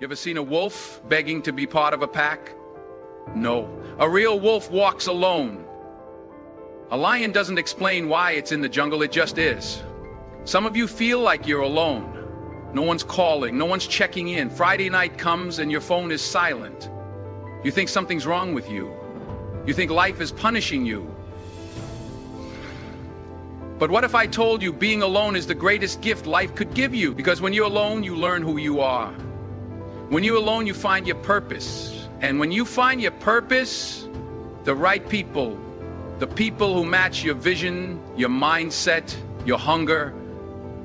You ever seen a wolf begging to be part of a pack? No. A real wolf walks alone. A lion doesn't explain why it's in the jungle, it just is. Some of you feel like you're alone. No one's calling, no one's checking in. Friday night comes and your phone is silent. You think something's wrong with you. You think life is punishing you. But what if I told you being alone is the greatest gift life could give you? Because when you're alone, you learn who you are. When you're alone, you find your purpose. And when you find your purpose, the right people, the people who match your vision, your mindset, your hunger,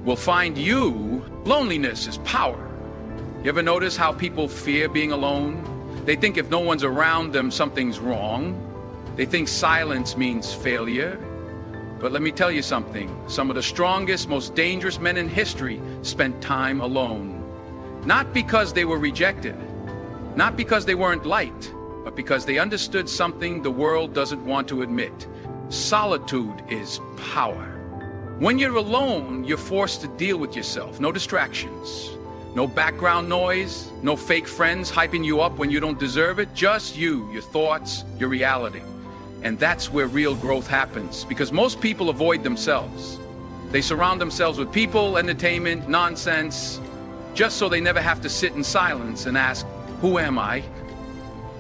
will find you. Loneliness is power. You ever notice how people fear being alone? They think if no one's around them, something's wrong. They think silence means failure. But let me tell you something. Some of the strongest, most dangerous men in history spent time alone. Not because they were rejected, not because they weren't liked, but because they understood something the world doesn't want to admit. Solitude is power. When you're alone, you're forced to deal with yourself. No distractions, no background noise, no fake friends hyping you up when you don't deserve it. Just you, your thoughts, your reality. And that's where real growth happens, because most people avoid themselves. They surround themselves with people, entertainment, nonsense, just so they never have to sit in silence and ask, who am I?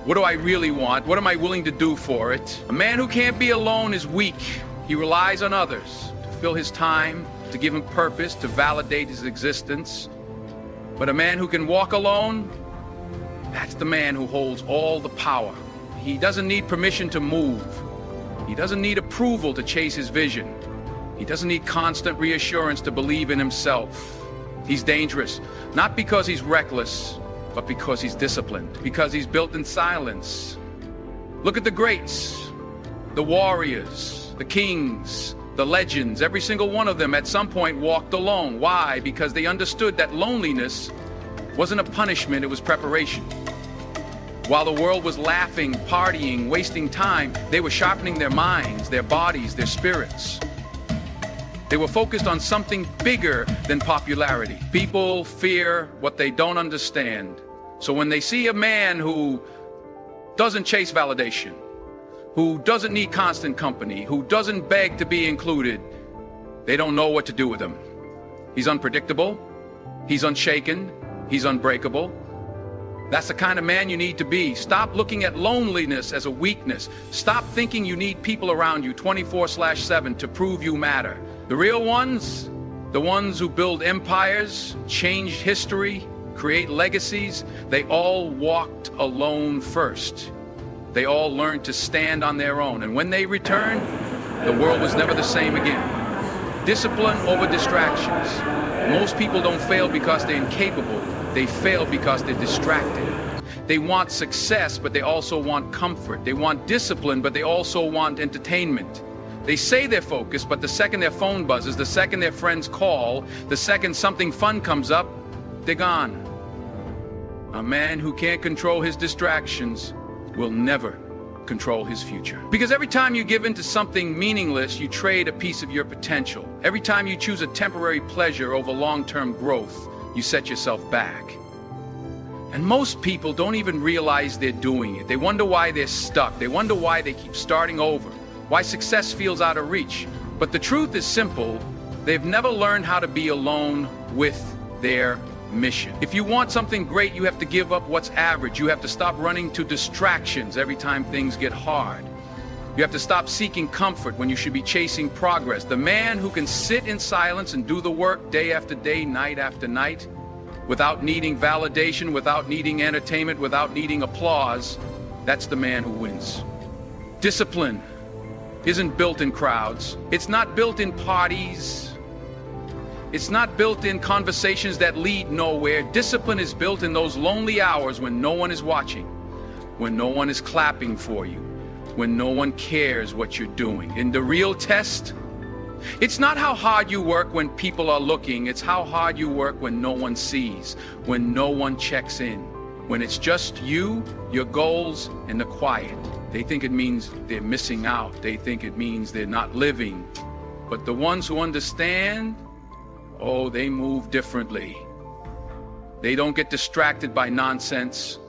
What do I really want? What am I willing to do for it? A man who can't be alone is weak. He relies on others to fill his time, to give him purpose, to validate his existence. But a man who can walk alone, that's the man who holds all the power. He doesn't need permission to move. He doesn't need approval to chase his vision. He doesn't need constant reassurance to believe in himself. He's dangerous, not because he's reckless, but because he's disciplined, because he's built in silence. Look at the greats, the warriors, the kings, the legends. Every single one of them at some point walked alone. Why? Because they understood that loneliness wasn't a punishment, it was preparation. While the world was laughing, partying, wasting time, they were sharpening their minds, their bodies, their spirits. They were focused on something bigger than popularity. People fear what they don't understand. So when they see a man who doesn't chase validation, who doesn't need constant company, who doesn't beg to be included, they don't know what to do with him. He's unpredictable, he's unshaken, he's unbreakable. That's the kind of man you need to be. Stop looking at loneliness as a weakness. Stop thinking you need people around you 24/7 to prove you matter. The real ones, the ones who build empires, change history, create legacies, they all walked alone first. They all learned to stand on their own. And when they returned, the world was never the same again. Discipline over distractions. Most people don't fail because they're incapable. They fail because they're distracted. They want success, but they also want comfort. They want discipline, but they also want entertainment. They say they're focused, but the second their phone buzzes, the second their friends call, the second something fun comes up, they're gone. A man who can't control his distractions will never control his future. Because every time you give in to something meaningless, you trade a piece of your potential. Every time you choose a temporary pleasure over long-term growth, you set yourself back. And most people don't even realize they're doing it. They wonder why they're stuck. They wonder why they keep starting over, why success feels out of reach. But the truth is simple. They've never learned how to be alone with their mission. If you want something great, you have to give up what's average. You have to stop running to distractions every time things get hard. You have to stop seeking comfort when you should be chasing progress. The man who can sit in silence and do the work day after day, night after night, without needing validation, without needing entertainment, without needing applause, that's the man who wins. Discipline isn't built in crowds. It's not built in parties. It's not built in conversations that lead nowhere. Discipline is built in those lonely hours when no one is watching, when no one is clapping for you, when no one cares what you're doing. In the real test, it's not how hard you work when people are looking. It's how hard you work when no one sees, when no one checks in, when it's just you, your goals, and the quiet. They think it means they're missing out. They think it means they're not living. But the ones who understand, oh, they move differently. They don't get distracted by nonsense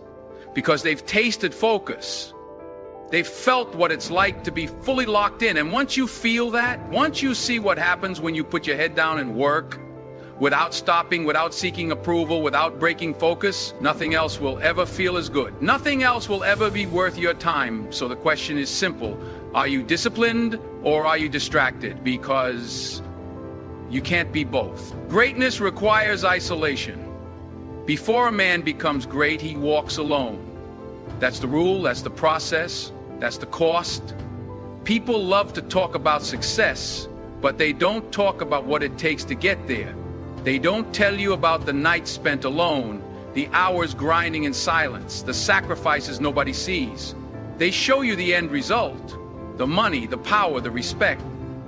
because they've tasted focus. They've felt what it's like to be fully locked in. And once you feel that, once you see what happens when you put your head down and work, without stopping, without seeking approval, without breaking focus, nothing else will ever feel as good. Nothing else will ever be worth your time. So the question is simple. Are you disciplined or are you distracted? Because you can't be both. Greatness requires isolation. Before a man becomes great, he walks alone. That's the rule, that's the process, that's the cost. People love to talk about success, but they don't talk about what it takes to get there. They don't tell you about the nights spent alone, the hours grinding in silence, the sacrifices nobody sees. They show you the end result, the money, the power, the respect,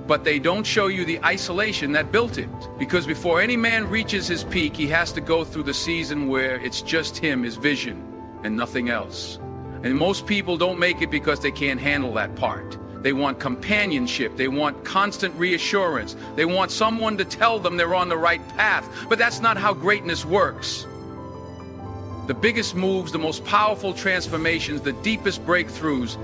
but they don't show you the isolation that built it. Because before any man reaches his peak, he has to go through the season where it's just him, his vision, and nothing else. And most people don't make it because they can't handle that part. They want companionship. They want constant reassurance. They want someone to tell them they're on the right path. But that's not how greatness works. The biggest moves, the most powerful transformations, the deepest breakthroughs,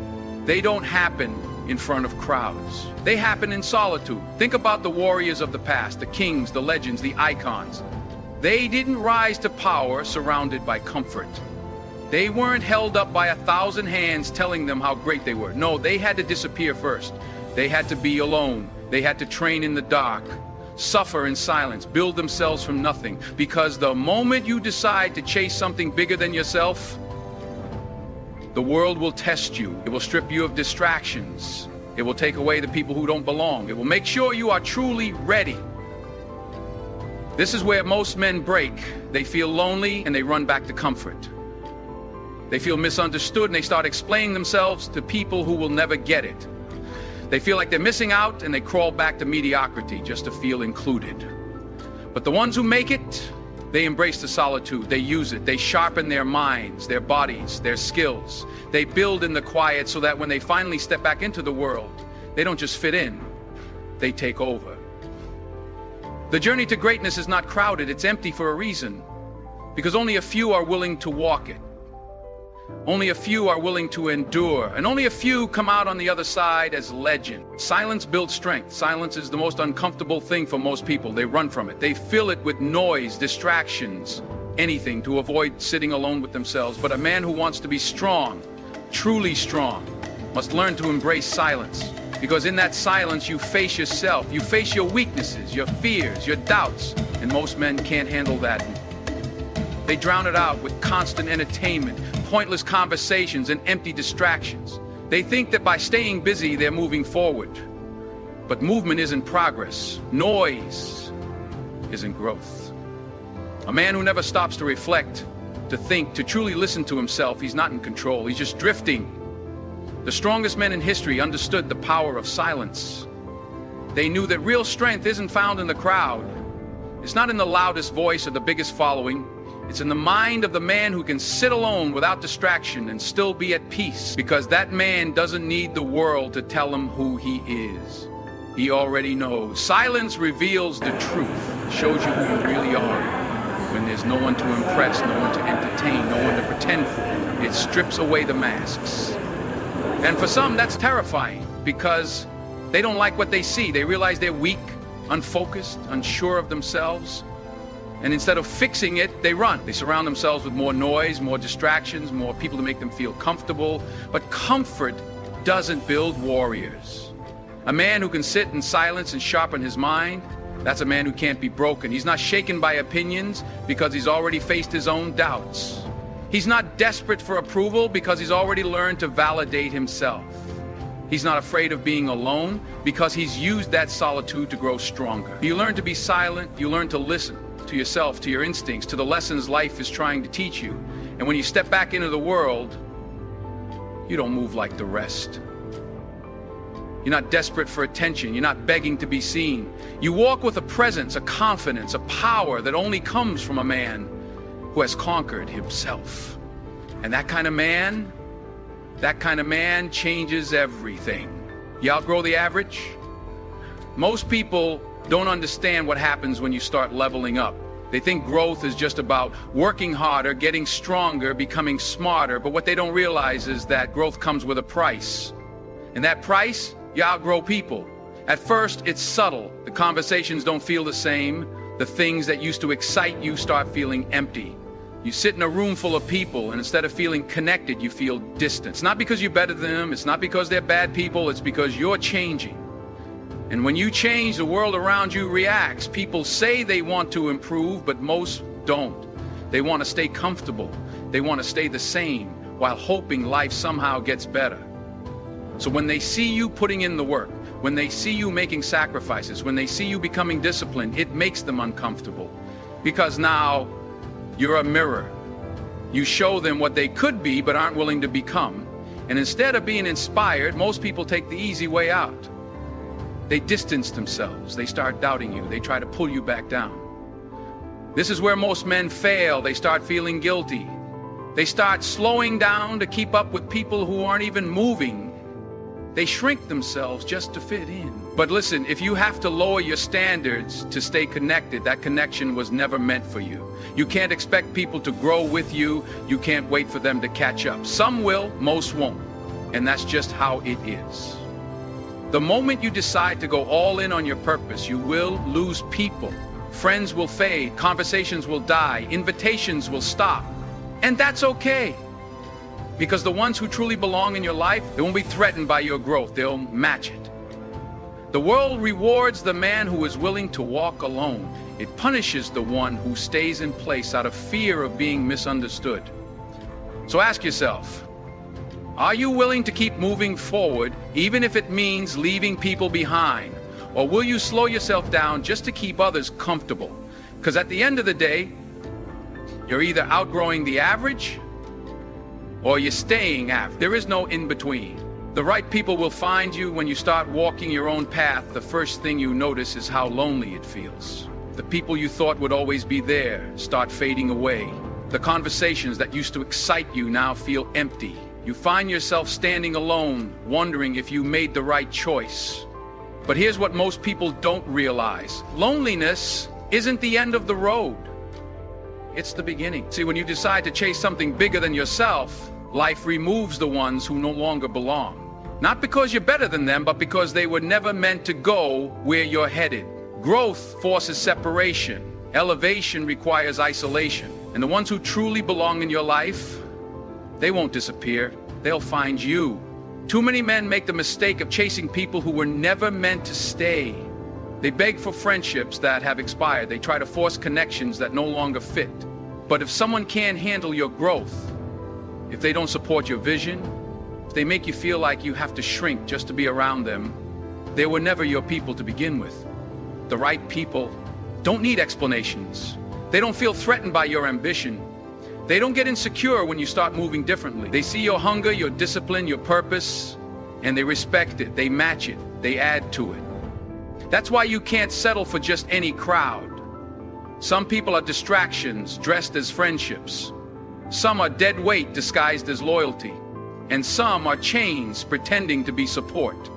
they don't happen in front of crowds. They happen in solitude. Think about the warriors of the past, the kings, the legends, the icons. They didn't rise to power surrounded by comfort. They weren't held up by 1,000 hands telling them how great they were. No, they had to disappear first. They had to be alone. They had to train in the dark, suffer in silence, build themselves from nothing. Because the moment you decide to chase something bigger than yourself, the world will test you. It will strip you of distractions. It will take away the people who don't belong. It will make sure you are truly ready. This is where most men break. They feel lonely and they run back to comfort. They feel misunderstood and they start explaining themselves to people who will never get it. They feel like they're missing out and they crawl back to mediocrity just to feel included. But the ones who make it, they embrace the solitude, they use it, they sharpen their minds, their bodies, their skills. They build in the quiet so that when they finally step back into the world, they don't just fit in, they take over. The journey to greatness is not crowded, it's empty for a reason. Because only a few are willing to walk it. Only a few are willing to endure, and only a few come out on the other side as legend. Silence builds strength. Silence is the most uncomfortable thing for most people. They run from it. They fill it with noise, distractions, anything to avoid sitting alone with themselves. But a man who wants to be strong, truly strong, must learn to embrace silence. Because in that silence, you face yourself. You face your weaknesses, your fears, your doubts. And most men can't handle that. They drown it out with constant entertainment, pointless conversations, and empty distractions. They think that by staying busy, they're moving forward. But movement isn't progress. Noise isn't growth. A man who never stops to reflect, to think, to truly listen to himself, he's not in control. He's just drifting. The strongest men in history understood the power of silence. They knew that real strength isn't found in the crowd. It's not in the loudest voice or the biggest following. It's in the mind of the man who can sit alone without distraction and still be at peace, because that man doesn't need the world to tell him who he is. He already knows. Silence reveals the truth, shows you who you really are. When there's no one to impress, no one to entertain, no one to pretend for, it strips away the masks. And for some, that's terrifying, because they don't like what they see. They realize they're weak, unfocused, unsure of themselves. And instead of fixing it, they run. They surround themselves with more noise, more distractions, more people to make them feel comfortable. But comfort doesn't build warriors. A man who can sit in silence and sharpen his mind, that's a man who can't be broken. He's not shaken by opinions because he's already faced his own doubts. He's not desperate for approval because he's already learned to validate himself. He's not afraid of being alone because he's used that solitude to grow stronger. You learn to be silent, you learn to listen to yourself, to your instincts, to the lessons life is trying to teach you. And when you step back into the world, you don't move like the rest. You're not desperate for attention. You're not begging to be seen. You walk with a presence, a confidence, a power that only comes from a man who has conquered himself. And that kind of man changes everything. You outgrow the average? Most people don't understand what happens when you start leveling up. They think growth is just about working harder, getting stronger, becoming smarter, but what they don't realize is that growth comes with a price. And that price, you outgrow people. At first, it's subtle. The conversations don't feel the same. The things that used to excite you start feeling empty. You sit in a room full of people, and instead of feeling connected, you feel distant. It's not because you're better than them. It's not because they're bad people. It's because you're changing. And when you change, the world around you reacts. People say they want to improve, but most don't. They want to stay comfortable. They want to stay the same while hoping life somehow gets better. So when they see you putting in the work, when they see you making sacrifices, when they see you becoming disciplined, it makes them uncomfortable. Because now you're a mirror. You show them what they could be but aren't willing to become. And instead of being inspired, most people take the easy way out. They distance themselves. They start doubting you. They try to pull you back down. This is where most men fail. They start feeling guilty. They start slowing down to keep up with people who aren't even moving. They shrink themselves just to fit in. But listen, if you have to lower your standards to stay connected, that connection was never meant for you. You can't expect people to grow with you. You can't wait for them to catch up. Some will, most won't. And that's just how it is. The moment you decide to go all in on your purpose, you will lose people. Friends will fade, conversations will die, invitations will stop. And that's okay. Because the ones who truly belong in your life, they won't be threatened by your growth. They'll match it. The world rewards the man who is willing to walk alone. It punishes the one who stays in place out of fear of being misunderstood. So ask yourself, are you willing to keep moving forward, even if it means leaving people behind? Or will you slow yourself down just to keep others comfortable? Because at the end of the day, you're either outgrowing the average or you're staying average. There is no in between. The right people will find you when you start walking your own path. The first thing you notice is how lonely it feels. The people you thought would always be there start fading away. The conversations that used to excite you now feel empty. You find yourself standing alone, wondering if you made the right choice. But here's what most people don't realize. Loneliness isn't the end of the road. It's the beginning. See, when you decide to chase something bigger than yourself, life removes the ones who no longer belong. Not because you're better than them, but because they were never meant to go where you're headed. Growth forces separation. Elevation requires isolation. And the ones who truly belong in your life, they won't disappear. They'll find you. Too many men make the mistake of chasing people who were never meant to stay. They beg for friendships that have expired. They try to force connections that no longer fit. But if someone can't handle your growth, if they don't support your vision, if they make you feel like you have to shrink just to be around them, they were never your people to begin with. The right people don't need explanations. They don't feel threatened by your ambition. They don't get insecure when you start moving differently. They see your hunger, your discipline, your purpose, and they respect it. They match it. They add to it. That's why you can't settle for just any crowd. Some people are distractions dressed as friendships. Some are dead weight disguised as loyalty. And some are chains pretending to be support.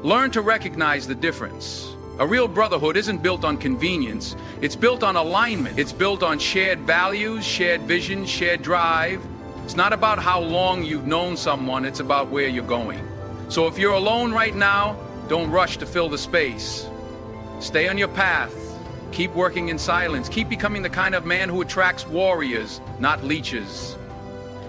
Learn to recognize the difference. A real brotherhood isn't built on convenience. It's built on alignment. It's built on shared values, shared vision, shared drive. It's not about how long you've known someone, it's about where you're going. So if you're alone right now, don't rush to fill the space. Stay on your path. Keep working in silence. Keep becoming the kind of man who attracts warriors, not leeches.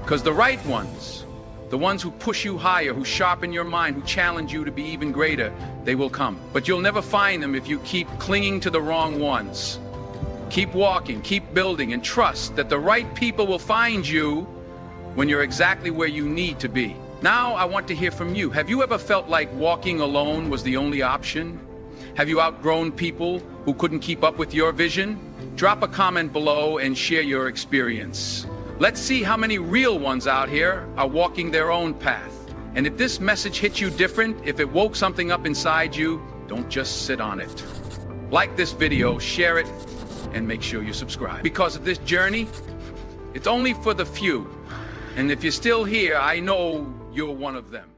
Because the right ones, the ones who push you higher, who sharpen your mind, who challenge you to be even greater, they will come. But you'll never find them if you keep clinging to the wrong ones. Keep walking, keep building, and trust that the right people will find you when you're exactly where you need to be. Now I want to hear from you. Have you ever felt like walking alone was the only option? Have you outgrown people who couldn't keep up with your vision? Drop a comment below and share your experience. Let's see how many real ones out here are walking their own path. And if this message hit you different, if it woke something up inside you, don't just sit on it. Like this video, share it, and make sure you subscribe. Because of this journey, it's only for the few. And if you're still here, I know you're one of them.